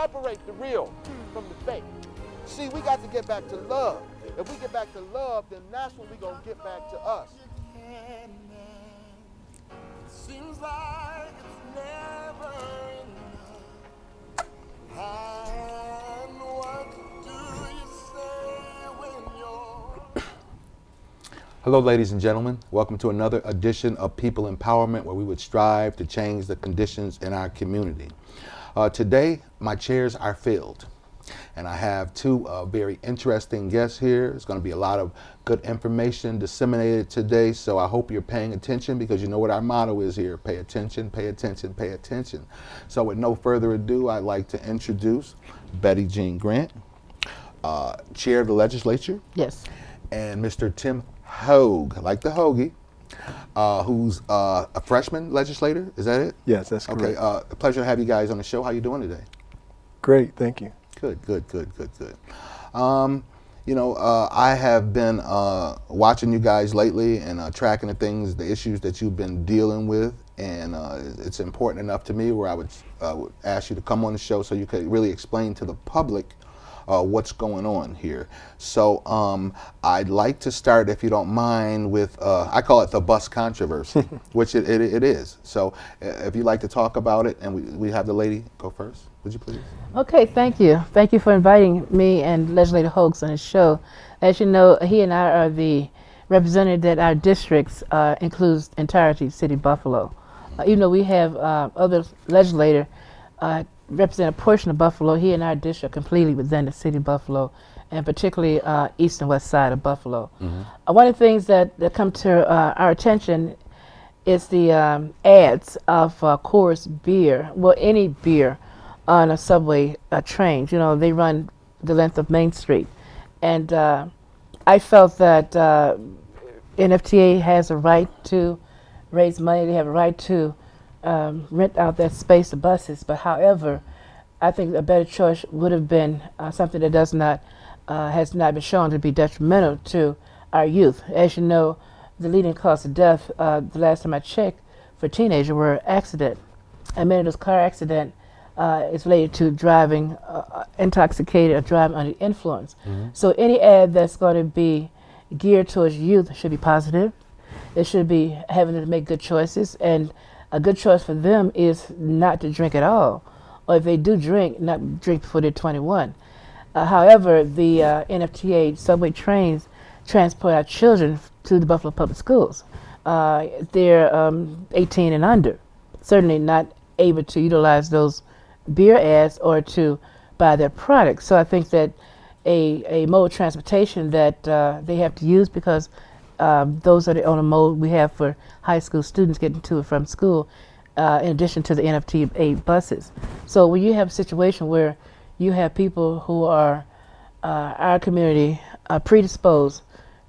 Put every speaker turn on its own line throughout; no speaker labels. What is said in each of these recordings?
separate the real from the fake. See, we got to get back to love. If we get back to love, then that's when we're going to get back to us. Seems like it's never enough. And what do you say when you're...
Hello, ladies and gentlemen. Welcome to another edition of People Empowerment, where we would strive to change the conditions in our community. Today, my chairs are filled, and I have two very interesting guests here. There's going to be a lot of good information disseminated today, so I hope you're paying attention, because you know what our motto is here: pay attention, pay attention, pay attention. So with no further ado, I'd like to introduce Betty Jean Grant, Chair of the Legislature.
Yes.
And Mr. Tim Hogue, like the hoagie, who's a freshman legislator. Is that it?
Yes, that's correct.
Okay. A pleasure to have you guys on the show. How you doing today?
Great, thank you.
Good. I have been watching you guys lately and tracking the things, the issues that you've been dealing with, and it's important enough to me where I would ask you to come on the show so you could really explain to the public what's going on here. So I'd like to start, if you don't mind, with, I call it the bus controversy, which it is. So if you'd like to talk about it, and we have the lady go first, would you please?
Okay, thank you. Thank you for inviting me and Legislator Hogues on his show. As you know, he and I are the representative that our districts includes entirety City of Buffalo. Even though we have other legislators represent a portion of Buffalo, he and our district completely within the City of Buffalo, and particularly east and west side of Buffalo. Mm-hmm. One of the things that come to our attention is the ads of Coors beer, well, any beer on a subway train. You know, they run the length of Main Street. And I felt that NFTA has a right to raise money. They have a right to rent out that space of buses. But however, I think a better choice would have been something that has not been shown to be detrimental to our youth. As you know, the leading cause of death, the last time I checked, for teenagers were accident. And many of those car accidents is related to driving intoxicated or driving under influence. Mm-hmm. So any ad that's going to be geared towards youth should be positive. It should be having to make good choices, and a good choice for them is not to drink at all, or if they do drink, not drink before they're 21. However, the NFTA subway trains transport our children to the Buffalo Public Schools. They're 18 and under, certainly not able to utilize those beer ads or to buy their products. So I think that a mode of transportation that they have to use, because those are the only mode we have for high school students getting to and from school, in addition to the NFTA buses. So when you have a situation where you have people who are our community predisposed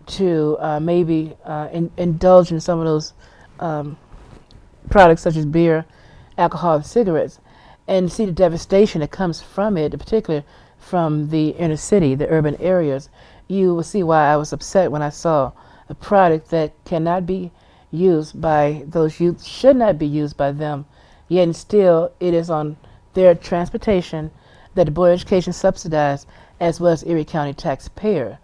to maybe indulge in some of those products such as beer, alcohol, and cigarettes, and see the devastation that comes from it, in particular from the inner city, the urban areas, you will see why I was upset when I saw a product that cannot be used by those youth, should not be used by them, yet and still it is on their transportation that the Board of Education subsidized, as well as Erie County taxpayers.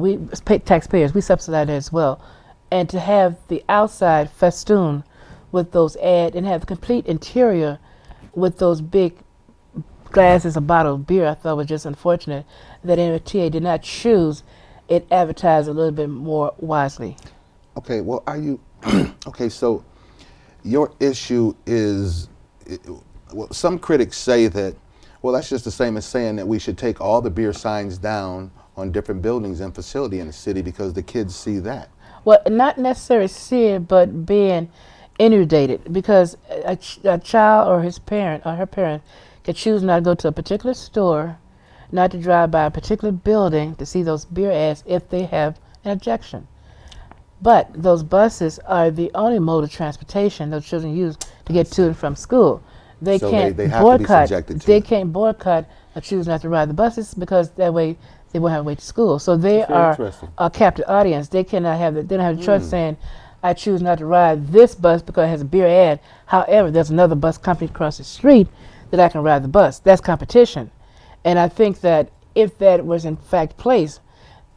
We subsidize it as well. And to have the outside festoon with those ads and have the complete interior with those big glasses of bottled beer, I thought was just unfortunate that NFTA did not choose it advertised a little bit more wisely.
Okay, well, okay, so your issue is, well, some critics say that, well, that's just the same as saying that we should take all the beer signs down on different buildings and facility in the city because the kids see that.
Well, not necessarily see it, but being inundated, because a child or his parent or her parent can choose not to go to a particular store, not to drive by a particular building to see those beer ads if they have an objection. But those buses are the only mode of transportation those children use to get to and from school. They can't boycott. They can't boycott or choose not to ride the buses, because that way they won't have to wait to school. So they are a captive audience. They cannot have they don't have a choice saying, I choose not to ride this bus because it has a beer ad. However, there's another bus company across the street that I can ride the bus. That's competition. And I think that if that was in fact placed,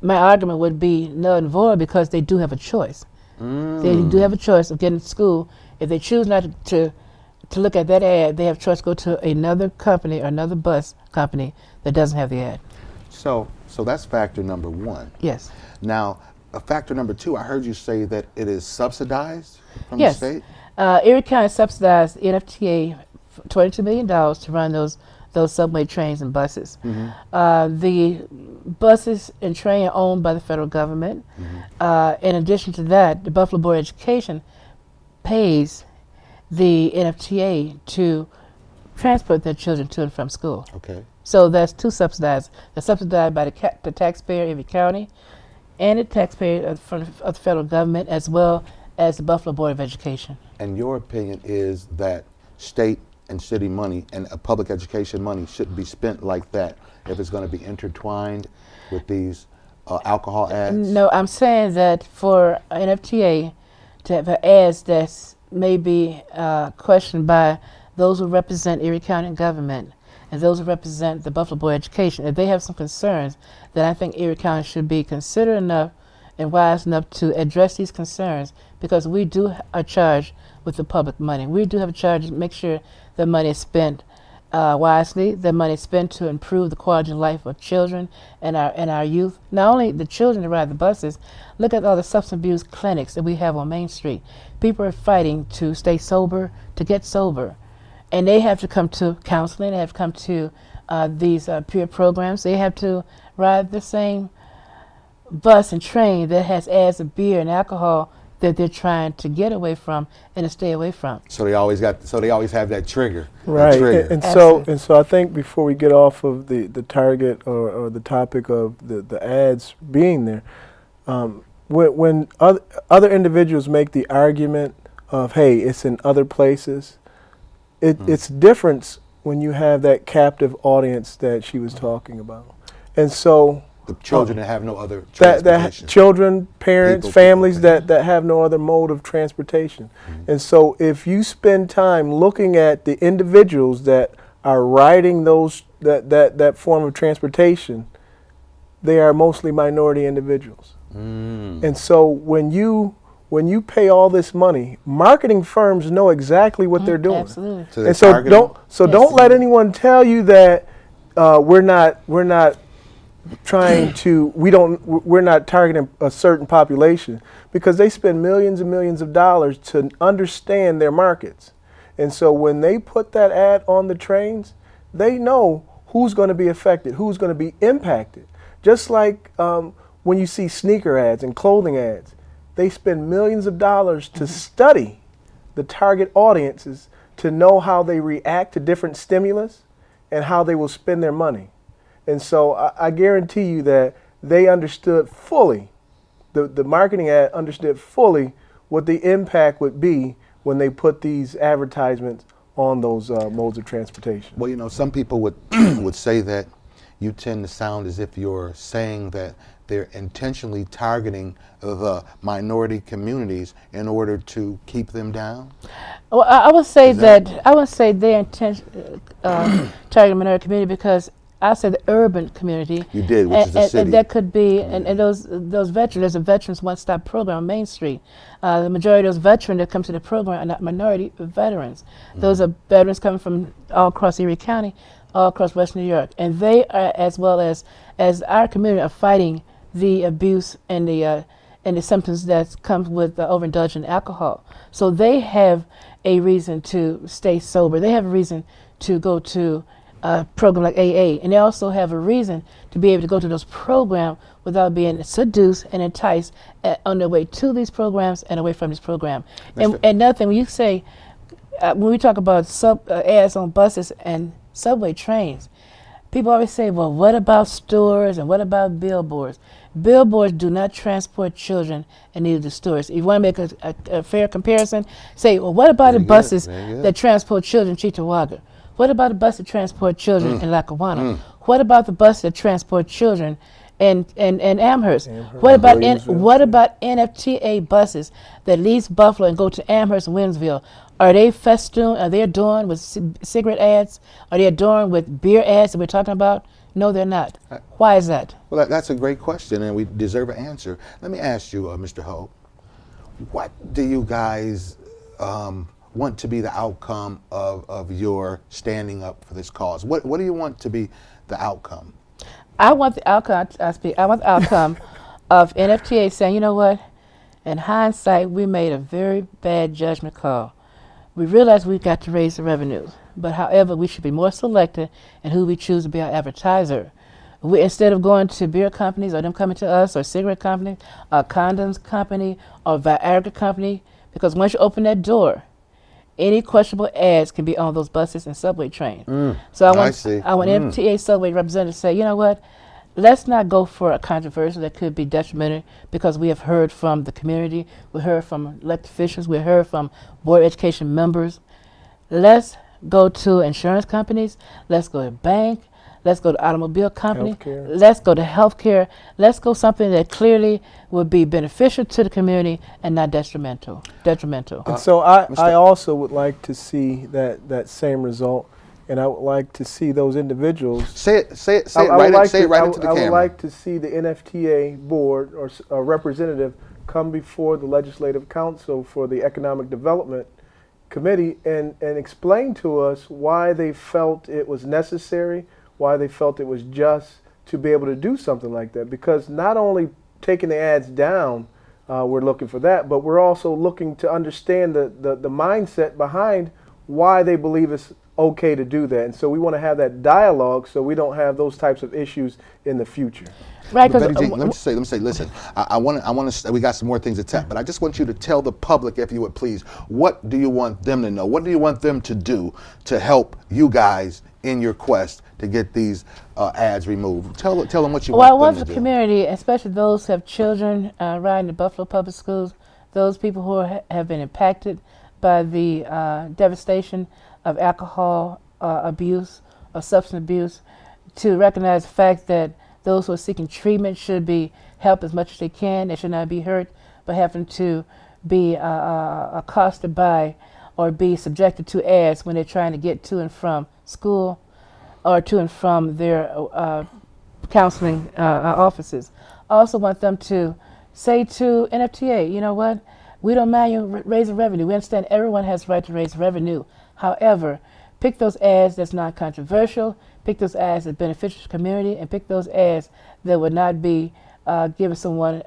my argument would be null and void because they do have a choice. They do have a choice of getting to school. If they choose not to look at that ad, they have a choice to go to another company or another bus company that doesn't have the ad.
So that's factor number one.
Yes.
Now, factor number two, I heard you say that it is subsidized from
Yes.
the state?
Erie County subsidized NFTA $22 million to run those subway trains and buses. The buses and train are owned by the federal government. In addition to that, the Buffalo Board of Education pays the NFTA to transport their children to and from school.
Okay.
So that's two subsidized. They're subsidized by the taxpayer of Erie County and the taxpayer of the federal government, as well as the Buffalo Board of Education.
And your opinion is that state and city money and public education money shouldn't be spent like that if it's going to be intertwined with these alcohol ads?
No, I'm saying that for NFTA to have ads that's maybe questioned by those who represent Erie County government and those who represent the Buffalo Board of Education, if they have some concerns, then I think Erie County should be considerate enough and wise enough to address these concerns, because we do are charged with the public money. We do have a charge to make sure the money is spent wisely. The money is spent to improve the quality of life of children and our youth. Not only the children that ride the buses, look at all the substance abuse clinics that we have on Main Street. People are fighting to stay sober, to get sober. And they have to come to counseling, they have to come to these peer programs. They have to ride the same bus and train that has ads of beer and alcohol that they're trying to get away from and to stay away from.
So they always have that trigger.
Right.
That trigger.
And so I think before we get off of the target or the topic of the ads being there, when other individuals make the argument of, hey, it's in other places, it's different when you have that captive audience that she was talking about. And so
the children that have no other transportation.
Children, parents, families that have no other mode of transportation. And so if you spend time looking at the individuals that are riding that form of transportation, they are mostly minority individuals. And so when you pay all this money, marketing firms know exactly what they're doing.
Absolutely.
And don't let anyone tell you that we're not trying to, we're not targeting a certain population, because they spend millions and millions of dollars to understand their markets. And so when they put that ad on the trains, they know who's going to be affected, who's going to be impacted. Just like when you see sneaker ads and clothing ads, they spend millions of dollars to study the target audiences to know how they react to different stimulus and how they will spend their money. And so I guarantee you that they understood fully, the marketing ad understood fully what the impact would be when they put these advertisements on those modes of transportation.
Well, you know, some people would would say that you tend to sound as if you're saying that they're intentionally targeting the minority communities in order to keep them down.
Well, I would say they're intentionally targeting minority community, because I said the urban community.
You did, which is the city.
And that could be, and those veterans, there's a Veterans One-Stop Program on Main Street. The majority of those veterans that come to the program are not minority veterans. Those are veterans coming from all across Erie County, all across Western New York. And they are, as well as our community, are fighting the abuse and the symptoms that comes with overindulgence in alcohol. So they have a reason to stay sober. They have a reason to go to a program like AA, and they also have a reason to be able to go to those programs without being seduced and enticed on their way to these programs and away from this program. And another thing, when you say, when we talk about ads on buses and subway trains, people always say, well, what about stores and what about billboards? Billboards do not transport children, and neither do stores. If you want to make a fair comparison, say, well, what about the buses that transport children in Cheektowaga? What about the bus that transport children in Lackawanna? What about the bus that transport children and Amherst.
Amherst.
What about
Williamsville.
what about NFTA buses that leaves Buffalo and go to Amherst and Williamsville? Are they festooned? Are they adorned with cigarette ads? Are they adorned with beer ads that we're talking about? No, they're not. Why is that?
Well, that's a great question, and we deserve an answer. Let me ask you, Mr. Hogue, what do you guys want to be the outcome of your standing up for this cause? What do you want to be the outcome?
I want the outcome. I want the outcome of NFTA saying, you know what? In hindsight, we made a very bad judgment call. We realized we got to raise the revenues, but however, we should be more selective in who we choose to be our advertiser. Instead of going to beer companies or them coming to us or cigarette company, or condoms company or Viagra company, because once you open that door, any questionable ads can be on those buses and subway trains. So I want MTA subway representatives to say, you know what, let's not go for a controversy that could be detrimental, because we have heard from the community, we heard from elected officials, we heard from Board of Education members. Let's go to insurance companies, let's go to bank, let's go to automobile company,
Healthcare.
let's go to healthcare, let's go something that clearly would be beneficial to the community and not detrimental.
And so I also would like to see that same result, and I would like to see those individuals.
Say it right into the camera.
I would like to see the NFTA board or a representative come before the Legislative Council for the Economic Development Committee and explain to us why they felt it was necessary, why they felt it was just to be able to do something like that. Because not only taking the ads down, we're looking for that, but we're also looking to understand the mindset behind why they believe it's okay to do that. And so we want to have that dialogue so we don't have those types of issues in the future.
Right,
But
because
Betty Jean, let me say, listen, I want to, we got some more things to tell, but I just want you to tell the public, if you would please, what do you want them to know? What do you want them to do to help you guys in your quest to get these ads removed? Tell them what you
well, I
want
want
them
the
to do.
community, especially those who have children riding the Buffalo Public Schools, those people who have been impacted by the devastation of alcohol abuse or substance abuse, to recognize the fact that those who are seeking treatment should be helped as much as they can. They should not be hurt by having to be accosted by or be subjected to ads when they're trying to get to and from school or to and from their counseling offices. I also want them to say to NFTA, you know what, we don't mind you raising revenue. We understand everyone has the right to raise revenue. However, pick those ads that's not controversial, pick those ads that beneficial to the community, and pick those ads that would not be giving someone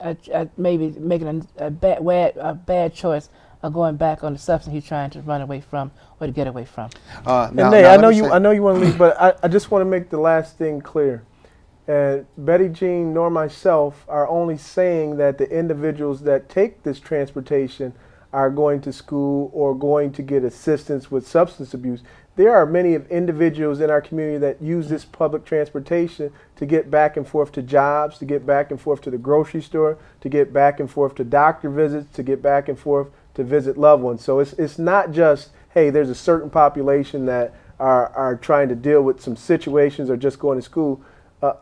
maybe making a bad choice of going back on the substance he's trying to run away from or to get away from.
And Nate, I know you want to leave, but I just want to make the last thing clear. And Betty Jean nor myself are only saying that the individuals that take this transportation are going to school or going to get assistance with substance abuse. There are many individuals in our community that use this public transportation to get back and forth to jobs, to get back and forth to the grocery store, to get back and forth to doctor visits, to get back and forth to visit loved ones. So it's not just, hey, there's a certain population that are trying to deal with some situations or just going to school.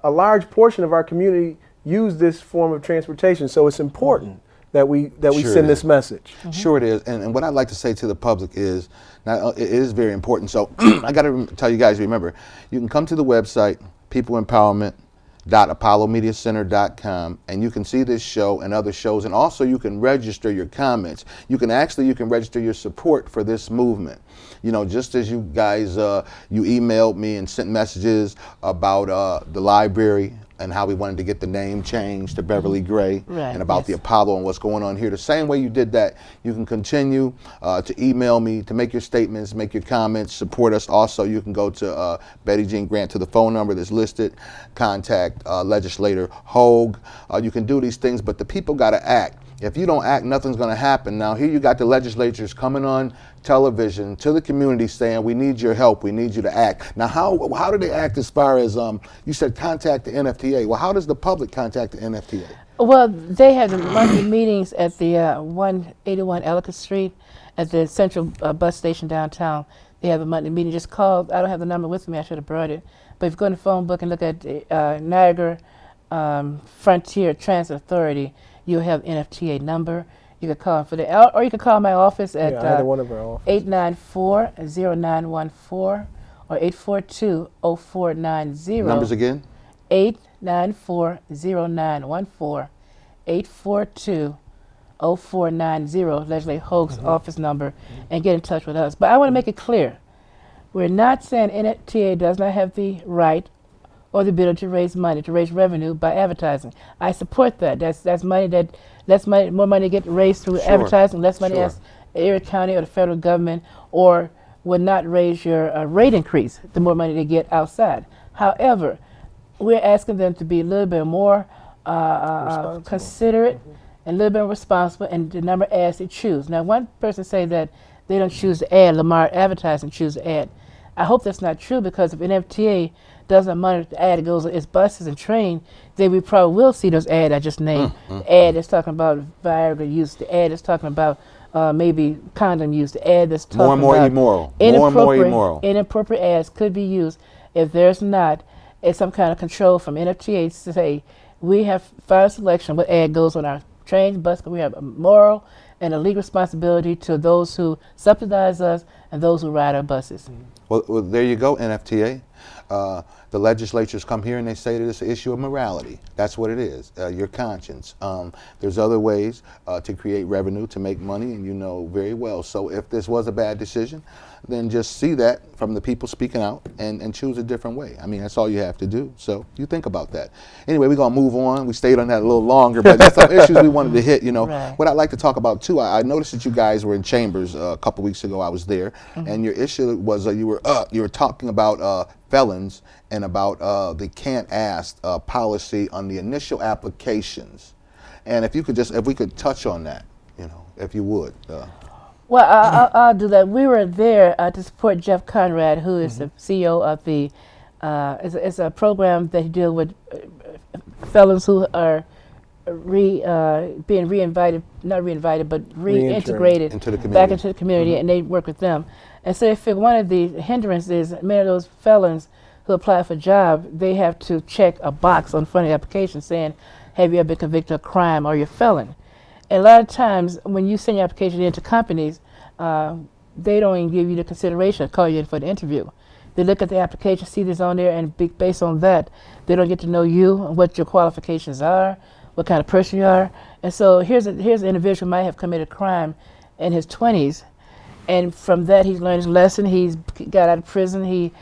A large portion of our community use this form of transportation, so it's important that we send this message.
Sure it is, and what I'd like to say to the public is, now it is very important. So I got to tell you guys, remember, you can come to the website peopleempowerment.apollomediacenter.com, and you can see this show and other shows, and also you can register your comments. You can register your support for this movement. You know, just as you guys, you emailed me and sent messages about the library and how we wanted to get the name changed to Beverly Gray, and about the Apollo and what's going on here. The same way you did that, you can continue to email me, to make your statements, make your comments, support us. Also, you can go to Betty Jean Grant, to the phone number that's listed, contact Legislator Hogue. You can do these things, but the people got to act. If you don't act, nothing's going to happen. Now, here you got the legislatures coming on television to the community saying, we need your help, we need you to act. Now, how do they act as far as, you said contact the NFTA. Well, how does the public contact the NFTA?
Well, they have the monthly meetings at the 181 Ellicott Street at the Central Bus Station downtown. They have a monthly meeting. Just call. I don't have the number with me. I should have brought it. But if you go in the phone book and look at Niagara Frontier Transit Authority, you'll have NFTA number. You can call for that, or you can call my office at
Yeah, either one of our offices.
894-0914 or 842-0490.
Numbers again?
894-0914, 842-0490, Legislator Hogues' office number, and get in touch with us. But I want to make it clear, we're not saying NFTA does not have the right or the ability to raise money, to raise revenue by advertising. I support that. That's money more money get raised through
Sure,
advertising, less money
sure.
as the area county or the federal government, or would not raise your rate increase the more money they get outside. However, we're asking them to be a little bit more considerate and a little bit more responsible, and the number of ads they choose. Now, one person say that they don't choose the ad, Lamar Advertising choose the ad. I hope that's not true, because if an FTA doesn't monitor the ad, it goes on its buses and train, then we probably will see those ads I just named. The ad that's talking about Viagra use, the ad that's talking about maybe condom use, the ad that's talking
More and more
about
immoral. More and more immoral.
inappropriate ads could be used if there's not some kind of control from NFTA to say we have final selection what ad goes on our trains, bus. We have a moral and a legal responsibility to those who subsidize us and those who ride our buses.
Well, there you go, NFTA. The legislatures come here and they say that it's an issue of morality. That's what it is, your conscience. There's other ways to create revenue, to make money, and you know very well. So if this was a bad decision, then just see that from the people speaking out and choose a different way. I mean, that's all you have to do. So you think about that. Anyway, we're going to move on. We stayed on that a little longer, but there's some issues we wanted to hit. You know,
Right.
What I'd like to talk about, too, I noticed that you guys were in Chambers a couple weeks ago. I was there, and your issue was you were talking about felons and about the can't ask policy on the initial applications. And if we could touch on that, you know, if you would.
Well, I'll do that. We were there to support Jeff Conrad, who is the CEO of the, it's a program that deals with felons who are being reinvited, not reinvited, but reintegrated
into the community.
back into the community, and they work with them. And so if one of the hindrances, many of those felons who apply for a job, they have to check a box on front of the application saying, have you ever been convicted of a crime, or you're a felon? And a lot of times when you send your application into companies, they don't even give you the consideration of calling you in for the interview. They look at the application, see this on there, and based on that, they don't get to know you, what your qualifications are, what kind of person you are. And so here's an individual who might have committed a crime in his 20s, and from that he's learned his lesson. He's got out of prison, he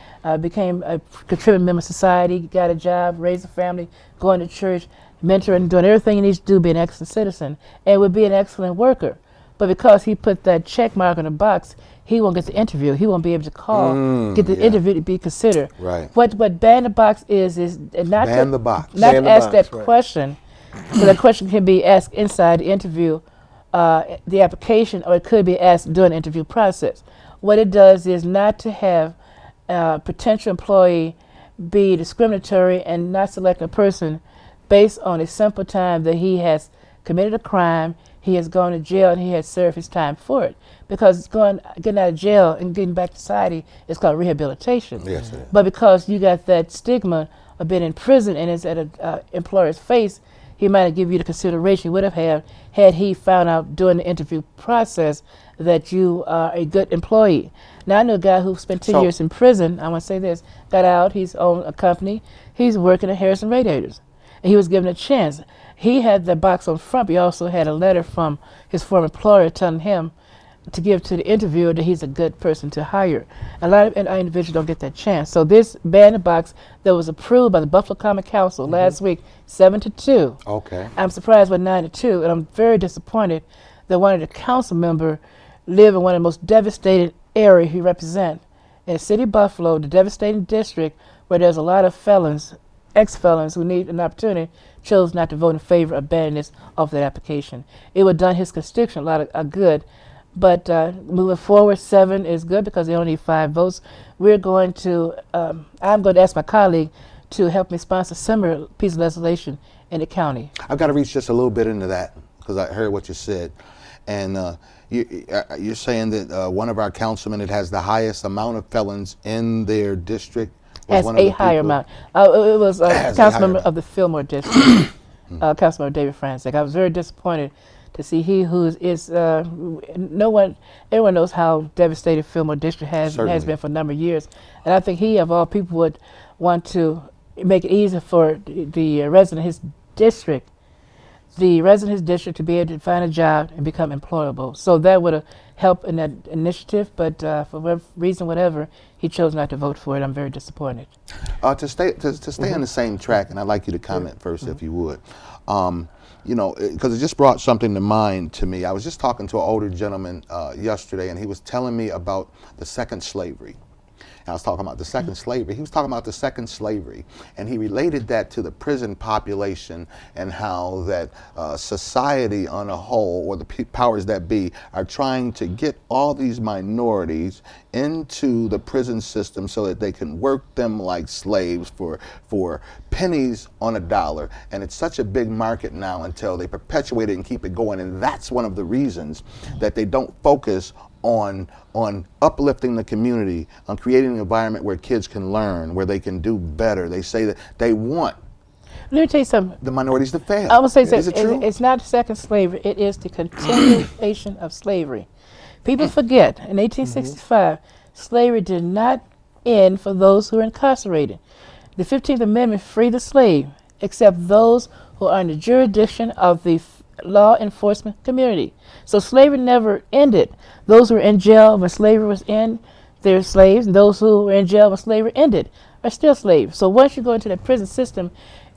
became a contributing member of society, got a job, raised a family, going to church, mentoring, doing everything he needs to do, be an excellent citizen, and would be an excellent worker. But because he put that check mark on the box, he won't get the interview. He won't be able to call, get the interview to be considered.
Right.
What ban the box is not
Ban the box.
not
Ban
to
the
ask
box,
that
right.
question. So that question can be asked inside the interview, the application, or it could be asked during the interview process. What it does is not to have a potential employee be discriminatory and not select a person based on a simple time that he has committed a crime, he has gone to jail, and he has served his time for it. Because getting out of jail and getting back to society is called rehabilitation.
Yes, it is.
But because you got that stigma of being in prison and it's at an employer's face, he might have given you the consideration he would have had he found out during the interview process that you are a good employee. Now, I know a guy who spent 10 years in prison. I want to say this, got out, he's owned a company, he's working at Harrison Radiators. And he was given a chance. He had the box on front, but he also had a letter from his former employer telling him to give to the interviewer that he's a good person to hire. A lot of individuals don't get that chance. So this ban the box that was approved by the Buffalo Common Council last week, 7-2.
Okay.
I'm surprised with 9-2, and I'm very disappointed that one of the council members live in one of the most devastated areas he represents. In the city of Buffalo, the devastating district where there's a lot of felons, ex-felons who need an opportunity, chose not to vote in favor of banning this off that application. It would have done his constituent a lot of good. But moving forward, 7 is good because they only need 5 votes. We're going to, I'm going to ask my colleague to help me sponsor a similar piece of legislation in the county.
I've got to reach just a little bit into that because I heard what you said. And you're saying that one of our councilmen that has the highest amount of felons in their district
has
one of
a
the
higher
people-
amount. It was a
Has a
council
higher
member
amount.
of the Fillmore district, Councilmember David Francis. I was very disappointed to see he who is everyone knows how devastated Fillmore district has
Certainly.
been for a number of years, and I think he of all people would want to make it easier for the resident of his district, to be able to find a job and become employable. So that would have helped in that initiative, but for whatever reason, whatever, he chose not to vote for it. I'm very disappointed.
To stay on the same track, and I'd like you to comment first, if you would. You know, because it just brought something to mind to me. I was just talking to an older gentleman yesterday, and he was telling me about the second slavery. I was talking about the second slavery. He was talking about the second slavery, and he related that to the prison population and how that society on a whole, or the powers that be, are trying to get all these minorities into the prison system so that they can work them like slaves for pennies on a dollar. And it's such a big market now until they perpetuate it and keep it going. And that's one of the reasons that they don't focus on uplifting the community, on creating an environment where kids can learn, where they can do better. They say that they want
Let me tell you something.
the minorities to fail.
I would say
Is it true?
it's not second slavery, it is the continuation of slavery. People forget, in 1865, slavery did not end for those who were incarcerated. The 15th Amendment freed the slave, except those who are in the jurisdiction of the law enforcement community. So slavery never ended. It were in jail when slavery was in, they're slaves, and those who were in jail when slavery ended are still slaves. So once you go into the prison system,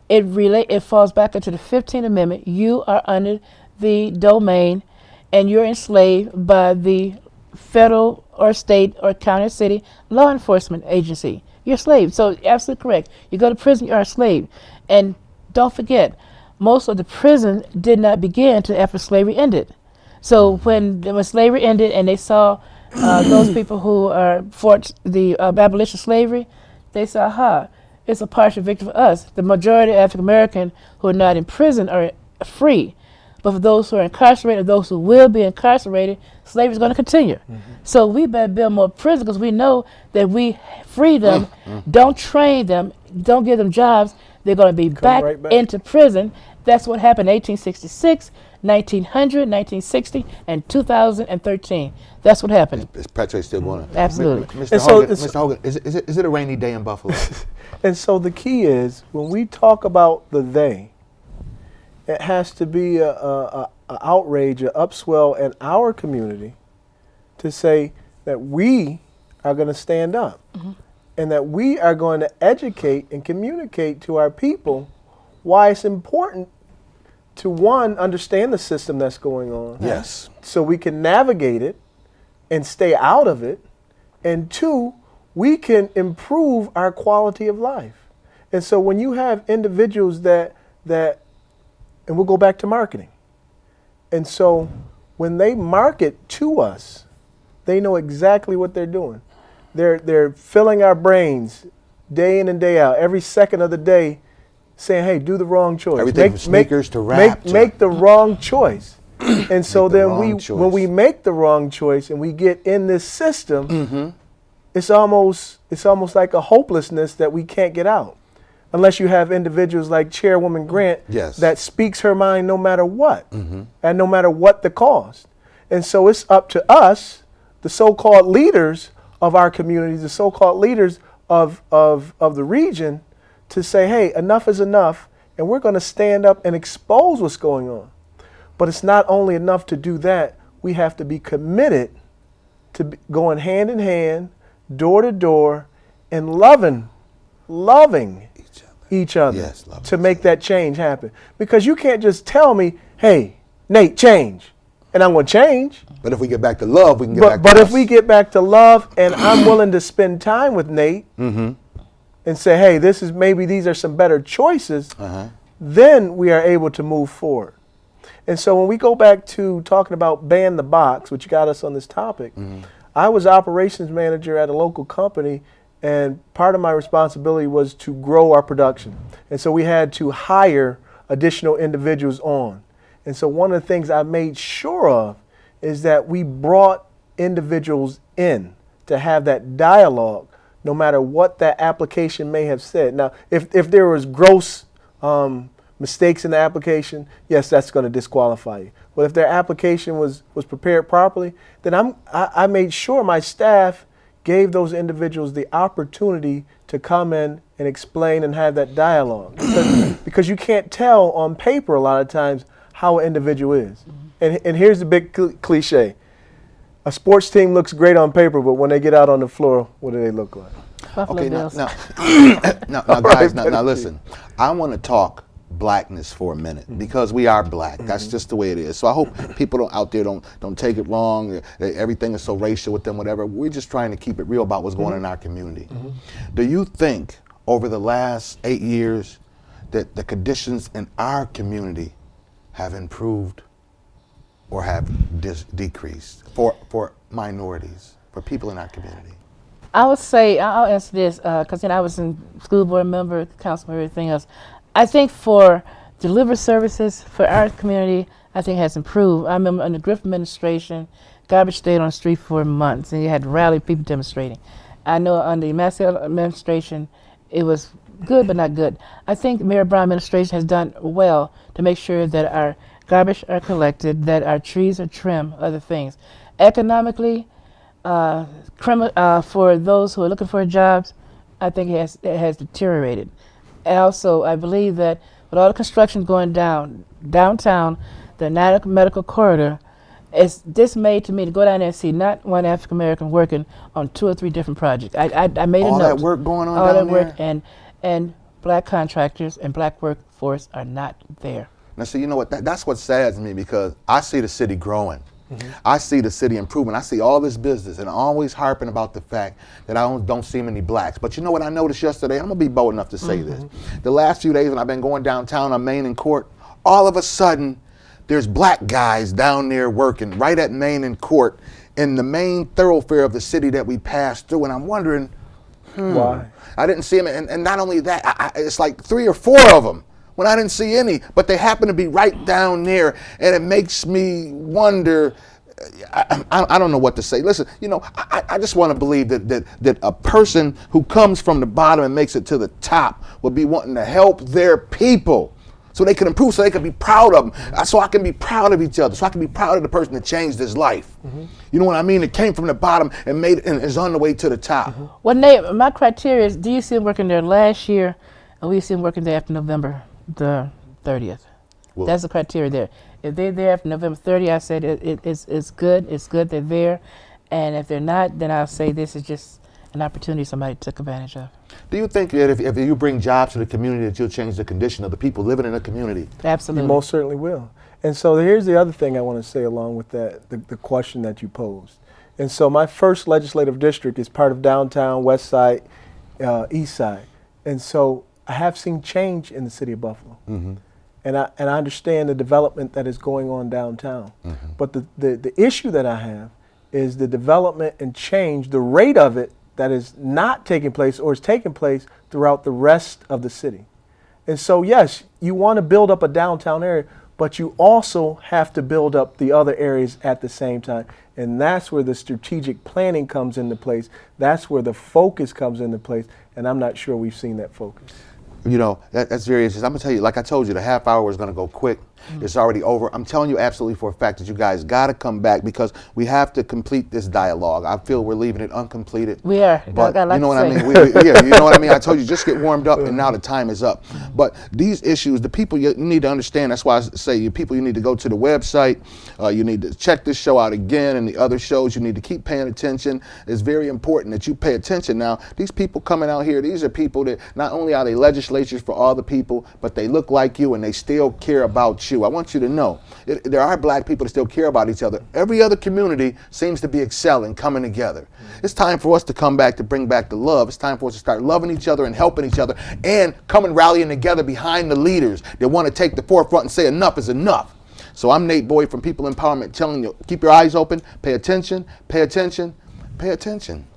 it falls back into the 15th Amendment. You are under the domain, and you're enslaved by the federal or state or county or city law enforcement agency. You're a slave. So absolutely correct. You go to prison, you are a slave. And don't forget, most of the prison did not begin until after slavery ended. So when slavery ended and they saw those people who fought the abolition of slavery, they saw, it's a partial victory for us. The majority of African American who are not in prison are free. But for those who are incarcerated, those who will be incarcerated, slavery is going to continue. So we better build more prisons because we know that we free them, don't train them, don't give them jobs, they're going to be back into prison. That's what happened in 1866, 1900, 1960, and 2013. That's what happened.
Is Patrick still going on?
Absolutely.
Mr. Hogan, is it a rainy day in Buffalo?
And so the key is, when we talk about the they, it has to be a outrage, an upswell in our community to say that we are going to stand up and that we are going to educate and communicate to our people why it's important to, one, understand the system that's going on.
Yes.
So we can navigate it and stay out of it. And two, we can improve our quality of life. And so when you have individuals that and we'll go back to marketing. And so when they market to us, they know exactly what they're doing. They're filling our brains day in and day out, every second of the day, saying, hey, do the wrong choice.
Everything from sneakers to rap.
Make the wrong choice. And so then when we
choice.
make the wrong choice and we get in this system, it's almost like a hopelessness that we can't get out. Unless you have individuals like Chairwoman Grant that speaks her mind no matter what, and no matter what the cost. And so it's up to us, the so-called leaders of our communities, the so-called leaders of the region, to say, hey, enough is enough, and we're going to stand up and expose what's going on. But it's not only enough to do that, we have to be committed to going hand in hand, door to door, and loving each other to make that change happen. Because you can't just tell me, hey, Nate, change, and I'm going to change.
But if we get back to love, we can get back to
But
us.
if we get back to love, and I'm willing to spend time with Nate and say, hey, these are some better choices, then we are able to move forward. And so when we go back to talking about ban the box, which got us on this topic, I was operations manager at a local company, and part of my responsibility was to grow our production. And so we had to hire additional individuals on. And so one of the things I made sure of is that we brought individuals in to have that dialogue no matter what that application may have said. Now, if there was gross mistakes in the application, yes, that's going to disqualify you. But if their application was prepared properly, then I made sure my staff gave those individuals the opportunity to come in and explain and have that dialogue. Because you can't tell on paper a lot of times how an individual is. And here's the big cliche. A sports team looks great on paper, but when they get out on the floor, what do they look like?
Buffalo
Okay,
Bills.
now guys, now listen. I want to talk blackness for a minute because we are black. That's just the way it is. So I hope people out there don't take it wrong. Everything is so racial with them, whatever. We're just trying to keep it real about what's going on in our community. Do you think over the last 8 years that the conditions in our community have improved or have decreased for minorities, for people in our community?
I would say, I'll answer this, because I was a school board member, councilman, everything else. I think for delivery services for our community, I think has improved. I remember under the Griffin administration, garbage stayed on the street for months, and you had to rally people demonstrating. I know under the Massey administration, it was good but not good. I think Mayor Brown administration has done well to make sure that our garbage are collected, that our trees are trimmed, other things. Economically, for those who are looking for jobs, I think it has deteriorated. Also, I believe that with all the construction going downtown, the medical corridor, it's dismayed to me to go down there and see not one African American working on 2 or 3 different projects. I made a note.
All that work going on
all
down
that work,
there?
and black contractors and black workforce are not there.
Now, see, you know what? That's what saddens me because I see the city growing. I see the city improving. I see all this business, and I'm always harping about the fact that I don't see many blacks. But you know what I noticed yesterday? I'm going to be bold enough to say this. The last few days when I've been going downtown on Main and Court, all of a sudden, there's black guys down there working right at Main and Court in the main thoroughfare of the city that we passed through. And I'm wondering,
Why?
I didn't see them. And not only that, it's like 3 or 4 of them when I didn't see any, but they happen to be right down there, and it makes me wonder. I don't know what to say. Listen, you know, I just want to believe that a person who comes from the bottom and makes it to the top would be wanting to help their people so they can improve, so they can be proud of them, so I can be proud of each other, so I can be proud of the person that changed his life. You know what I mean? It came from the bottom and is on the way to the top.
Well, Nate, my criteria is: do you see him working there last year, or will you see him working there after November the 30th?
Well,
that's the criteria there. If they're there after November 30th, I said it's good. It's good they're there, and if they're not, then I'll say this is just an opportunity somebody took advantage of.
Do you think that if you bring jobs to the community that you'll change the condition of the people living in the community?
Absolutely.
You most certainly will. And so here's the other thing I want to say along with that, the question that you posed. And so my first legislative district is part of downtown, west side, east side. And so I have seen change in the city of Buffalo. And I understand the development that is going on downtown. But the issue that I have is the development and change, the rate of it that is not taking place or is taking place throughout the rest of the city. And so, yes, you want to build up a downtown area, but you also have to build up the other areas at the same time. And that's where the strategic planning comes into place. That's where the focus comes into place. And I'm not sure we've seen that focus.
You know, that's very interesting. I'm going to tell you, like I told you, the half hour is going to go quick. It's already over. I'm telling you absolutely for a fact that you guys got to come back because we have to complete this dialogue. I feel we're leaving it uncompleted.
We are.
But
I like
you know
to
what I
say.
mean? Yeah, you know what I mean? I told you, just get warmed up, and now the time is up. But these issues, the people you need to understand, that's why I say you people, you need to go to the website. You need to check this show out again and the other shows. You need to keep paying attention. It's very important that you pay attention. Now, these people coming out here, these are people that not only are they legislatures for all the people, but they look like you and they still care about you. I want you to know there are black people that still care about each other. Every other community seems to be excelling, coming together. It's time for us to come back to bring back the love. It's time for us to start loving each other and helping each other and coming rallying together behind the leaders that want to take the forefront and say enough is enough. So I'm Nate Boyd from People Empowerment telling you, keep your eyes open, pay attention, pay attention, pay attention.